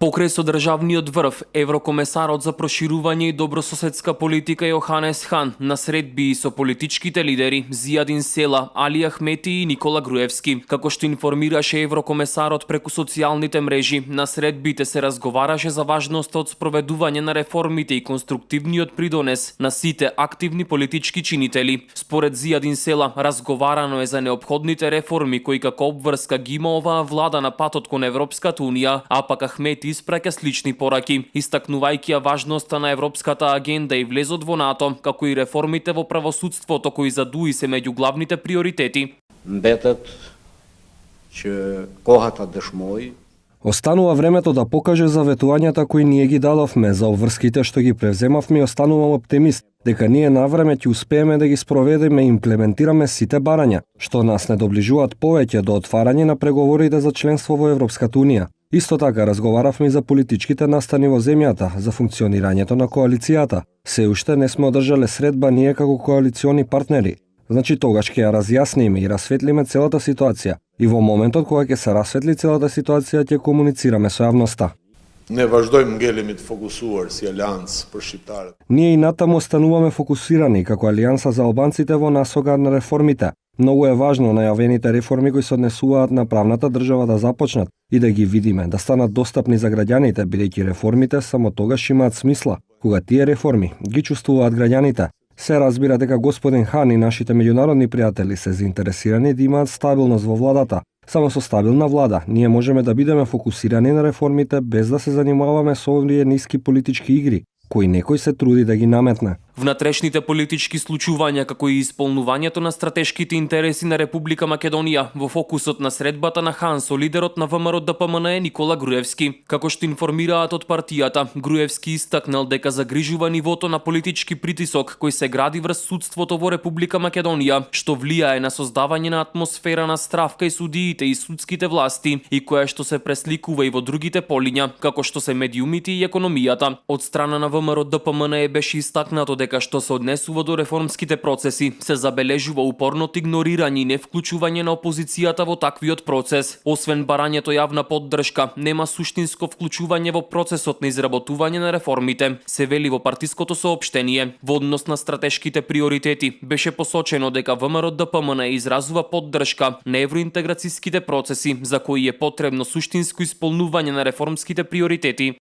Покрај со државниот врв, еврокомесарот за проширување и добрососедска политика Јоханес Хан на средби и со политичките лидери Зијадин Села, Али Ахмети и Никола Груевски. Како што информираше еврокомесарот преку социјалните мрежи, на средбите се разговараше за важноста од спроведување на реформите и конструктивниот придонес на сите активни политички чинители. Според Зијадин Села, разговарано е за неопходните реформи кои како обврска ги има оваа влада на патот кон Европската унија, а пак Ахмети испраќа слични пораки, истакнувајќи ја важноста на европската агенда и влезот во НАТО, како и реформите во правосудството кои за ДУИ се меѓу главните приоритети. Мбетет че когата дëshmoi Останува времето да покаже заветувањата кои ние ги дадовме за обврските што ги превземавме и останувам оптимист дека ние навреме ќе успееме да ги спроведеме и имплементираме сите барања, што нас не доближуваат повеќе до отварање на преговорите за членство во Европската унија. Исто така разговаравме и за политичките настани во земјата, за функционирањето на коалицијата. Се уште не сме одржале средба ние како коалициони партнери. Значи тогаш ќе ја разјасниме и расветлиме целата ситуација. И во моментот кога ќе се расветли целата ситуација ќе комуницираме со јавноста. Ne vazhdojmë ngelemi të fokusuar si aleancë për shqiptarët. Ние и натаму остануваме фокусирани како Алијанса за албанците во насока на реформите. Многу е важно најавените реформи кои се однесуваат на правната држава да започнат и да ги видиме, да станат достапни за граѓаните, бидејќи реформите само тогаш имаат смисла, кога тие реформи ги чувствуваат граѓаните. Се разбира дека господин Хан и нашите меѓународни пријатели се заинтересирани да имаат стабилност во владата. Само со стабилна влада ние можеме да бидеме фокусирани на реформите без да се занимаваме со овие ниски политички игри, кои некој се труди да ги наметне. Внатрешните политички случувања, како и исполнувањето на стратешките интереси на Република Македонија во фокусот на средбата на Хан со лидерот на ВМРО ДПМН е Никола Груевски. Како што информираат од партијата, Груевски истакнал дека загрижува нивото на политички притисок кој се гради врз судството во Република Македонија, што влијае на создавање на атмосфера на страв кај судиите и судските власти и која што се пресликува и во другите полиња, како што се медиумите и економијата. Од страна на ВМРО ДПМН беше истакнато дека што се однесува до реформските процеси, се забележува упорното игнорирање и невклучување на опозицијата во таквиот процес. Освен барањето јавна поддршка, нема суштинско вклучување во процесот на изработување на реформите, се вели во партиското соопштение. Во однос на стратешките приоритети, беше посочено дека ВМРО ДПМН изразува поддршка на евроинтеграцијските процеси, за кои е потребно суштинско исполнување на реформските приоритети.